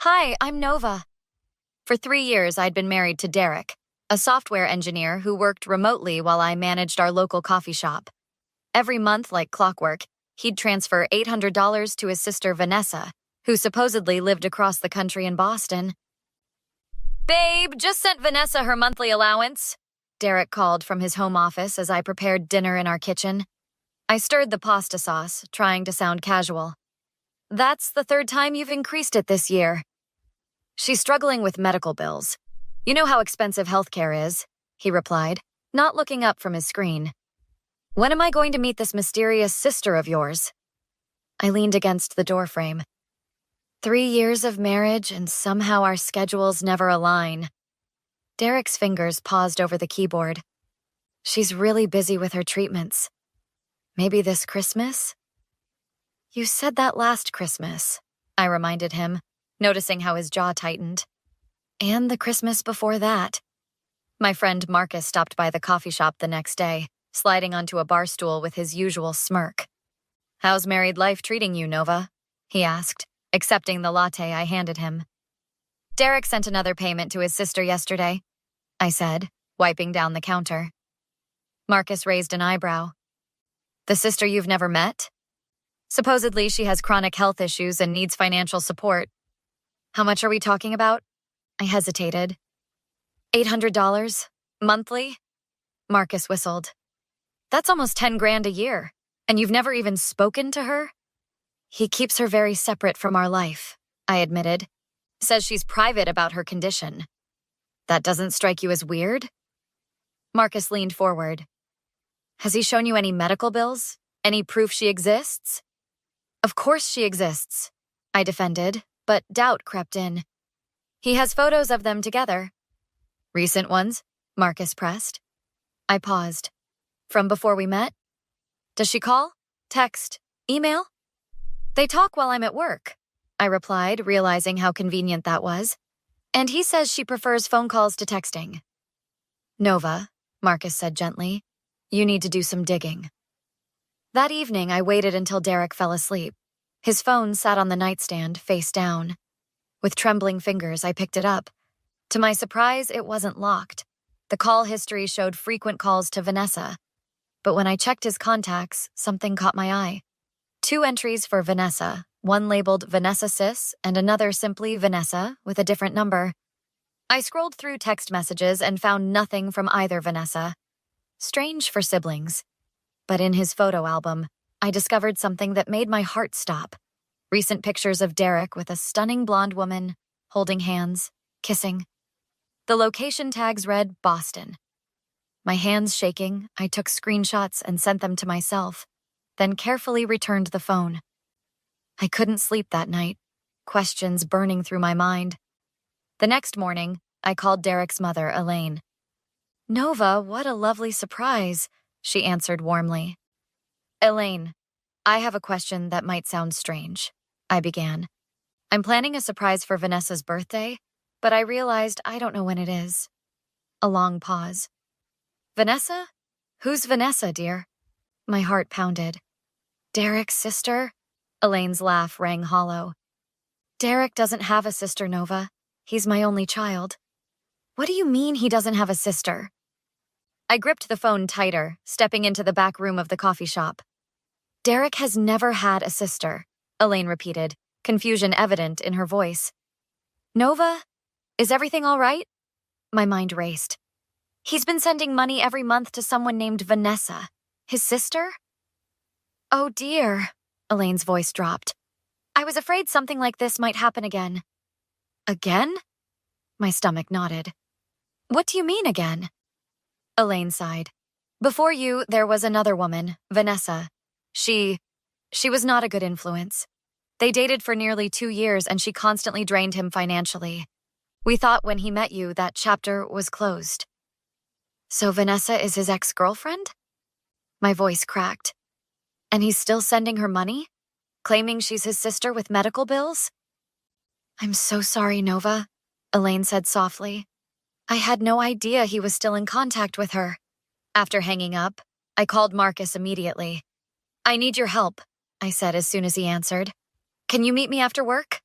Hi, I'm Nova. For 3 years, I'd been married to Derek, a software engineer who worked remotely while I managed our local coffee shop. Every month, like clockwork, he'd transfer $800 to his sister Vanessa, who supposedly lived across the country in Boston. Babe, just sent Vanessa her monthly allowance, Derek called from his home office as I prepared dinner in our kitchen. I stirred the pasta sauce, trying to sound casual. That's the third time you've increased it this year. She's struggling with medical bills. You know how expensive healthcare is, he replied, not looking up from his screen. When am I going to meet this mysterious sister of yours? I leaned against the doorframe. 3 years of marriage and somehow our schedules never align. Derek's fingers paused over the keyboard. She's really busy with her treatments. Maybe this Christmas? You said that last Christmas, I reminded him, noticing how his jaw tightened. And the Christmas before that. My friend Marcus stopped by the coffee shop the next day, sliding onto a bar stool with his usual smirk. How's married life treating you, Nova? He asked, accepting the latte I handed him. Derek sent another payment to his sister yesterday, I said, wiping down the counter. Marcus raised an eyebrow. The sister you've never met? Supposedly she has chronic health issues and needs financial support. How much are we talking about? I hesitated. $800? Monthly? Marcus whistled. That's almost 10 grand a year, and you've never even spoken to her? He keeps her very separate from our life, I admitted. Says she's private about her condition. That doesn't strike you as weird? Marcus leaned forward. Has he shown you any medical bills? Any proof she exists? Of course she exists, I defended, but doubt crept in. He has photos of them together. Recent ones? Marcus pressed. I paused. From before we met? Does she call? Text? Email? They talk while I'm at work, I replied, realizing how convenient that was. And he says she prefers phone calls to texting. Nova, Marcus said gently, you need to do some digging. That evening, I waited until Derek fell asleep. His phone sat on the nightstand, face down. With trembling fingers, I picked it up. To my surprise, it wasn't locked. The call history showed frequent calls to Vanessa. But when I checked his contacts, something caught my eye. 2 entries for Vanessa, one labeled Vanessa Sis and another simply Vanessa with a different number. I scrolled through text messages and found nothing from either Vanessa. Strange for siblings. But in his photo album, I discovered something that made my heart stop. Recent pictures of Derek with a stunning blonde woman, holding hands, kissing. The location tags read Boston. My hands shaking, I took screenshots and sent them to myself, then carefully returned the phone. I couldn't sleep that night, questions burning through my mind. The next morning, I called Derek's mother, Elaine. Nova, what a lovely surprise, she answered warmly. Elaine, I have a question that might sound strange, I began. I'm planning a surprise for Vanessa's birthday, but I realized I don't know when it is. A long pause. Vanessa? Who's Vanessa, dear? My heart pounded. Derek's sister? Elaine's laugh rang hollow. Derek doesn't have a sister, Nova. He's my only child. What do you mean he doesn't have a sister? I gripped the phone tighter, stepping into the back room of the coffee shop. Derek has never had a sister, Elaine repeated, confusion evident in her voice. Nova, is everything all right? My mind raced. He's been sending money every month to someone named Vanessa. His sister? Oh dear, Elaine's voice dropped. I was afraid something like this might happen again. Again? My stomach nodded. What do you mean again? Elaine sighed. Before you, there was another woman, Vanessa. She was not a good influence. They dated for nearly 2 years and she constantly drained him financially. We thought when he met you, that chapter was closed. So Vanessa is his ex-girlfriend? My voice cracked. And he's still sending her money? Claiming she's his sister with medical bills? I'm so sorry, Nova, Elaine said softly. I had no idea he was still in contact with her. After hanging up, I called Marcus immediately. I need your help, I said as soon as he answered. Can you meet me after work?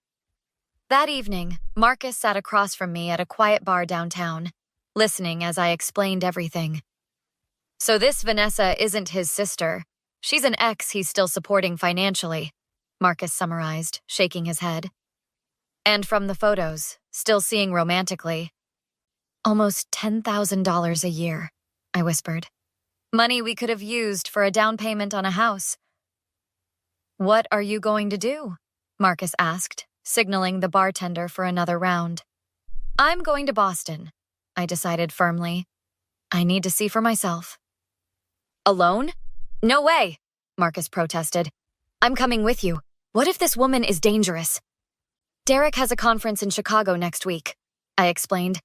That evening, Marcus sat across from me at a quiet bar downtown, listening as I explained everything. So this Vanessa isn't his sister. She's an ex he's still supporting financially, Marcus summarized, shaking his head. And from the photos, still seeing romantically. Almost $10,000 a year, I whispered. Money we could have used for a down payment on a house. What are you going to do? Marcus asked, signaling the bartender for another round. I'm going to Boston, I decided firmly. I need to see for myself. Alone? No way, Marcus protested. I'm coming with you. What if this woman is dangerous? Derek has a conference in Chicago next week, I explained.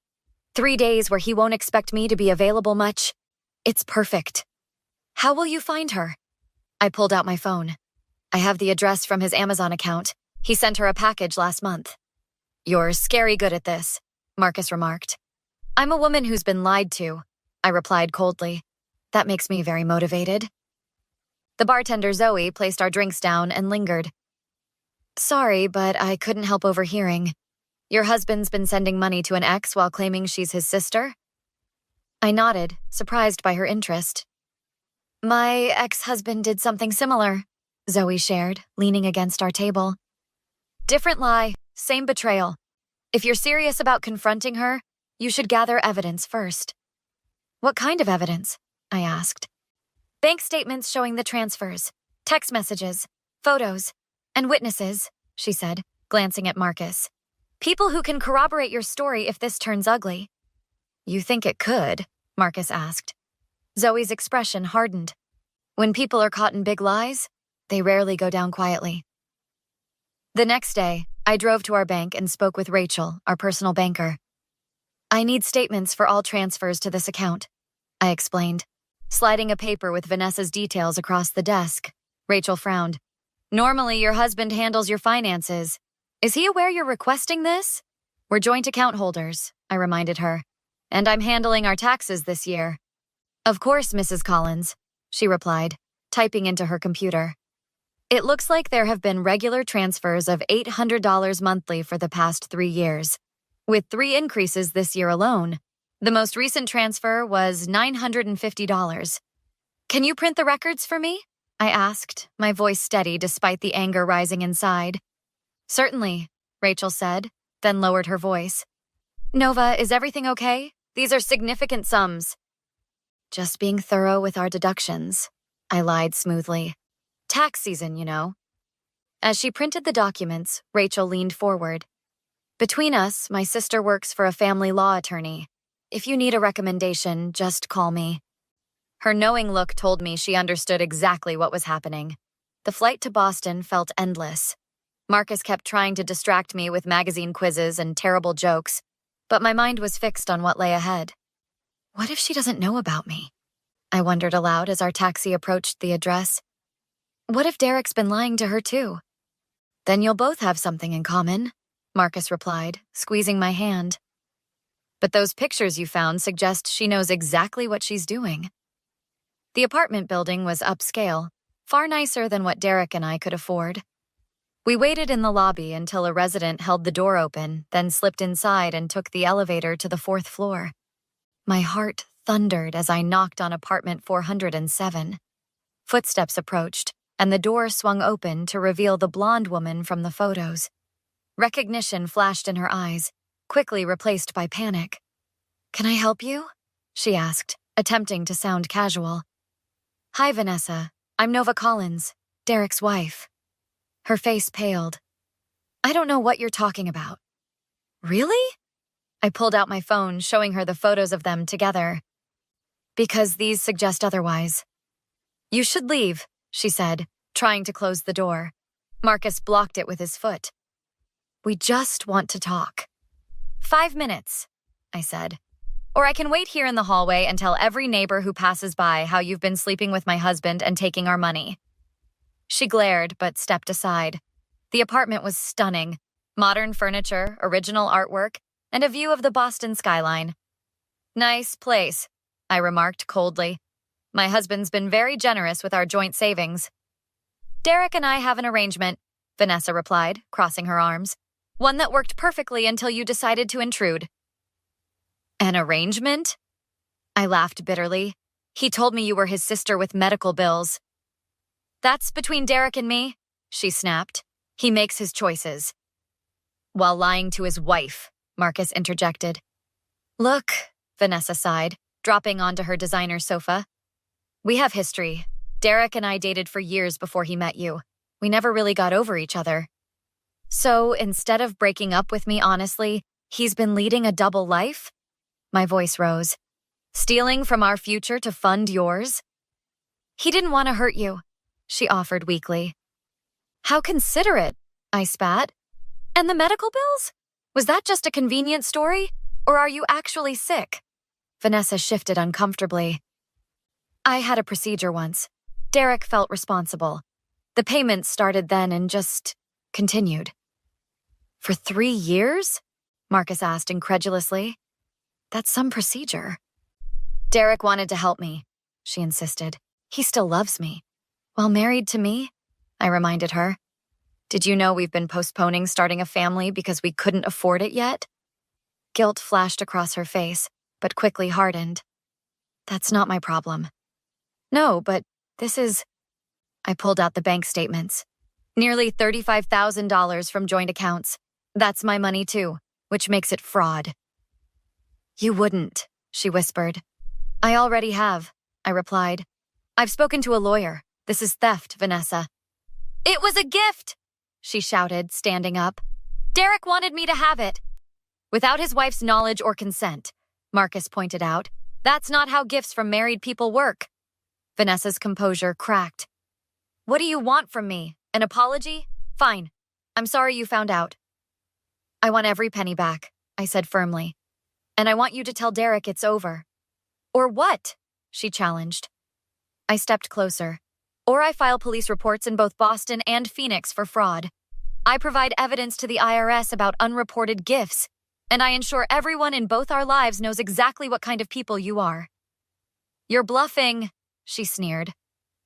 3 days where he won't expect me to be available much. It's perfect. How will you find her? I pulled out my phone. I have the address from his Amazon account. He sent her a package last month. You're scary good at this, Marcus remarked. I'm a woman who's been lied to, I replied coldly. That makes me very motivated. The bartender Zoe placed our drinks down and lingered. Sorry, but I couldn't help overhearing. Your husband's been sending money to an ex while claiming she's his sister? I nodded, surprised by her interest. My ex-husband did something similar, Zoe shared, leaning against our table. Different lie, same betrayal. If you're serious about confronting her, you should gather evidence first. What kind of evidence? I asked. Bank statements showing the transfers, text messages, photos, and witnesses, she said, glancing at Marcus. People who can corroborate your story if this turns ugly. You think it could? Marcus asked. Zoe's expression hardened. When people are caught in big lies, they rarely go down quietly. The next day, I drove to our bank and spoke with Rachel, our personal banker. I need statements for all transfers to this account, I explained, sliding a paper with Vanessa's details across the desk. Rachel frowned. Normally, your husband handles your finances. Is he aware you're requesting this? We're joint account holders, I reminded her. And I'm handling our taxes this year. Of course, Mrs. Collins, she replied, typing into her computer. It looks like there have been regular transfers of $800 monthly for the past 3 years, with 3 increases this year alone. The most recent transfer was $950. Can you print the records for me? I asked, my voice steady despite the anger rising inside. Certainly, Rachel said, then lowered her voice. Nova, is everything okay? These are significant sums. Just being thorough with our deductions, I lied smoothly. Tax season, you know. As she printed the documents, Rachel leaned forward. Between us, my sister works for a family law attorney. If you need a recommendation, just call me. Her knowing look told me she understood exactly what was happening. The flight to Boston felt endless. Marcus kept trying to distract me with magazine quizzes and terrible jokes, but my mind was fixed on what lay ahead. What if she doesn't know about me? I wondered aloud as our taxi approached the address. What if Derek's been lying to her too? Then you'll both have something in common, Marcus replied, squeezing my hand. But those pictures you found suggest she knows exactly what she's doing. The apartment building was upscale, far nicer than what Derek and I could afford. We waited in the lobby until a resident held the door open, then slipped inside and took the elevator to the 4th floor. My heart thundered as I knocked on apartment 407. Footsteps approached, and the door swung open to reveal the blonde woman from the photos. Recognition flashed in her eyes, quickly replaced by panic. Can I help you? She asked, attempting to sound casual. Hi, Vanessa. I'm Nova Collins, Derek's wife. Her face paled. I don't know what you're talking about. Really? I pulled out my phone, showing her the photos of them together. Because these suggest otherwise. You should leave, she said, trying to close the door. Marcus blocked it with his foot. We just want to talk. 5 minutes, I said. Or I can wait here in the hallway and tell every neighbor who passes by how you've been sleeping with my husband and taking our money. She glared, but stepped aside. The apartment was stunning. Modern furniture, original artwork, and a view of the Boston skyline. Nice place, I remarked coldly. My husband's been very generous with our joint savings. Derek and I have an arrangement, Vanessa replied, crossing her arms. One that worked perfectly until you decided to intrude. An arrangement? I laughed bitterly. He told me you were his sister with medical bills. That's between Derek and me, she snapped. He makes his choices. While lying to his wife, Marcus interjected. Look, Vanessa sighed, dropping onto her designer sofa. We have history. Derek and I dated for years before he met you. We never really got over each other. So instead of breaking up with me honestly, he's been leading a double life? My voice rose. Stealing from our future to fund yours? He didn't want to hurt you, she offered weakly. How considerate, I spat. And the medical bills? Was that just a convenient story? Or are you actually sick? Vanessa shifted uncomfortably. I had a procedure once. Derek felt responsible. The payments started then and just continued. For 3 years? Marcus asked incredulously. That's some procedure. Derek wanted to help me, she insisted. He still loves me. While married to me, I reminded her. Did you know we've been postponing starting a family because we couldn't afford it yet? Guilt flashed across her face, but quickly hardened. That's not my problem. No, but this is... I pulled out the bank statements. Nearly $35,000 from joint accounts. That's my money too, which makes it fraud. You wouldn't, she whispered. I already have, I replied. I've spoken to a lawyer. This is theft, Vanessa. It was a gift, she shouted, standing up. Derek wanted me to have it. Without his wife's knowledge or consent, Marcus pointed out. That's not how gifts from married people work. Vanessa's composure cracked. What do you want from me? An apology? Fine. I'm sorry you found out. I want every penny back, I said firmly. And I want you to tell Derek it's over. Or what? She challenged. I stepped closer. Or I file police reports in both Boston and Phoenix for fraud. I provide evidence to the IRS about unreported gifts, and I ensure everyone in both our lives knows exactly what kind of people you are. You're bluffing, she sneered.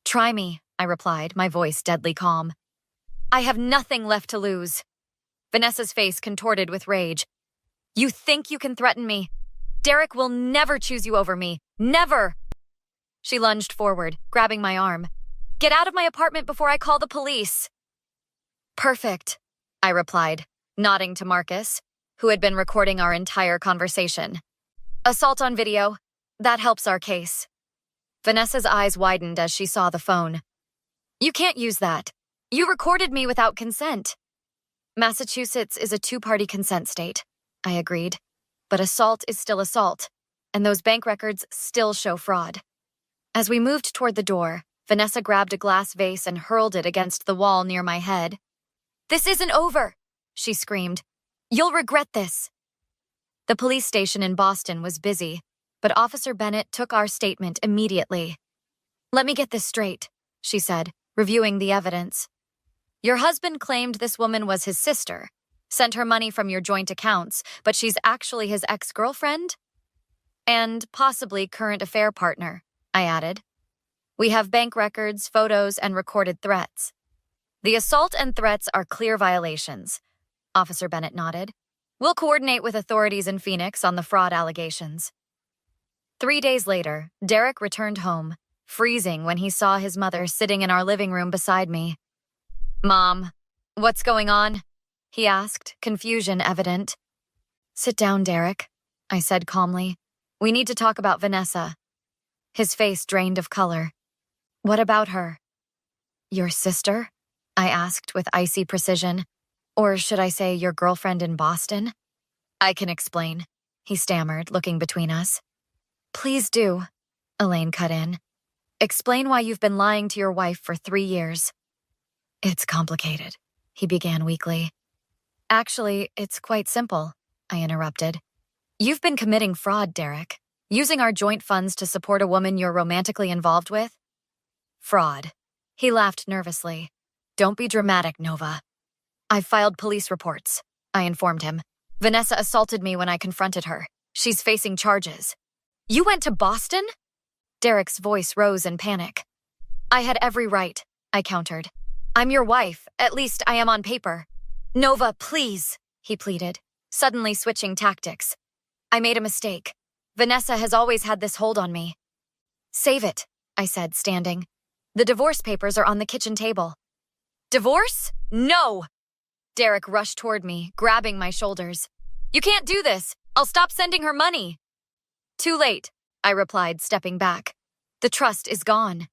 Try me, I replied, my voice deadly calm. I have nothing left to lose. Vanessa's face contorted with rage. You think you can threaten me? Derek will never choose you over me. Never! She lunged forward, grabbing my arm. Get out of my apartment before I call the police. Perfect, I replied, nodding to Marcus, who had been recording our entire conversation. Assault on video. That helps our case. Vanessa's eyes widened as she saw the phone. You can't use that. You recorded me without consent. Massachusetts is a two-party consent state, I agreed. But assault is still assault, and those bank records still show fraud. As we moved toward the door, Vanessa grabbed a glass vase and hurled it against the wall near my head. This isn't over, she screamed. You'll regret this. The police station in Boston was busy, but Officer Bennett took our statement immediately. Let me get this straight, she said, reviewing the evidence. Your husband claimed this woman was his sister, sent her money from your joint accounts, but she's actually his ex-girlfriend? And possibly current affair partner, I added. We have bank records, photos, and recorded threats. The assault and threats are clear violations, Officer Bennett nodded. We'll coordinate with authorities in Phoenix on the fraud allegations. 3 days later, Derek returned home, freezing when he saw his mother sitting in our living room beside me. Mom, what's going on? He asked, confusion evident. Sit down, Derek, I said calmly. We need to talk about Vanessa. His face drained of color. What about her? Your sister? I asked with icy precision. Or should I say your girlfriend in Boston? I can explain, he stammered, looking between us. Please do, Elaine cut in. Explain why you've been lying to your wife for 3 years. It's complicated, he began weakly. Actually, it's quite simple, I interrupted. You've been committing fraud, Derek. Using our joint funds to support a woman you're romantically involved with? Fraud. He laughed nervously. Don't be dramatic, Nova. I've filed police reports, I informed him. Vanessa assaulted me when I confronted her. She's facing charges. You went to Boston? Derek's voice rose in panic. I had every right, I countered. I'm your wife, at least I am on paper. Nova, please. he pleaded, suddenly switching tactics. I made a mistake. Vanessa has always had this hold on me. Save it, I said, standing. The divorce papers are on the kitchen table. Divorce? No! Derek rushed toward me, grabbing my shoulders. You can't do this. I'll stop sending her money. Too late, I replied, stepping back. The trust is gone.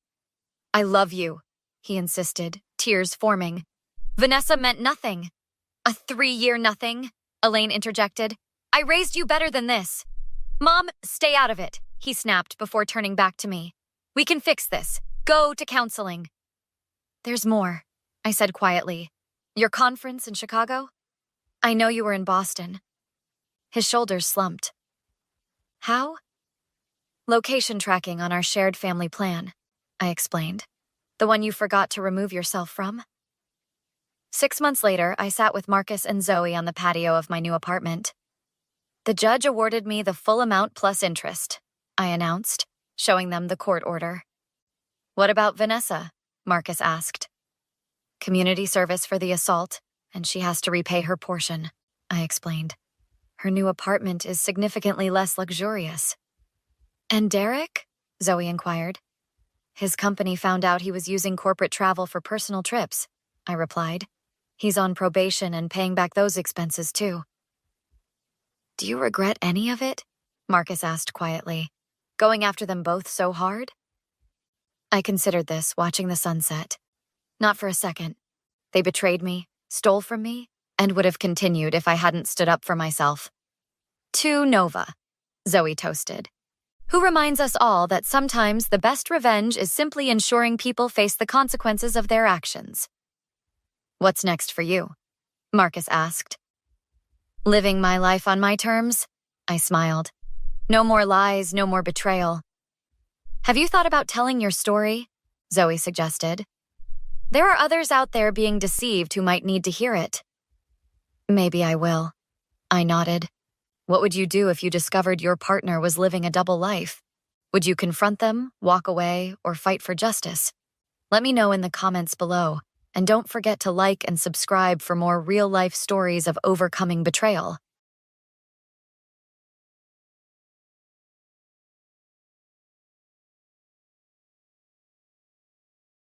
I love you, he insisted, tears forming. Vanessa meant nothing. A 3-year nothing, Elaine interjected. I raised you better than this. Mom, stay out of it, he snapped before turning back to me. We can fix this. Go to counseling. There's more, I said quietly. Your conference in Chicago? I know you were in Boston. His shoulders slumped. How? Location tracking on our shared family plan, I explained. The one you forgot to remove yourself from? 6 months later, I sat with Marcus and Zoe on the patio of my new apartment. The judge awarded me the full amount plus interest, I announced, showing them the court order. What about Vanessa? Marcus asked. Community service for the assault, and she has to repay her portion, I explained. Her new apartment is significantly less luxurious. And Derek? Zoe inquired. His company found out he was using corporate travel for personal trips, I replied. He's on probation and paying back those expenses too. Do you regret any of it? Marcus asked quietly. Going after them both so hard? I considered this, watching the sunset. Not for a second. They betrayed me, stole from me, and would have continued if I hadn't stood up for myself. To Nova, Zoe toasted. Who reminds us all that sometimes the best revenge is simply ensuring people face the consequences of their actions. What's next for you? Marcus asked. Living my life on my terms? I smiled. No more lies, no more betrayal. Have you thought about telling your story? Zoe suggested. There are others out there being deceived who might need to hear it. Maybe I will. I nodded. What would you do if you discovered your partner was living a double life? Would you confront them, walk away, or fight for justice? Let me know in the comments below, and don't forget to like and subscribe for more real-life stories of overcoming betrayal.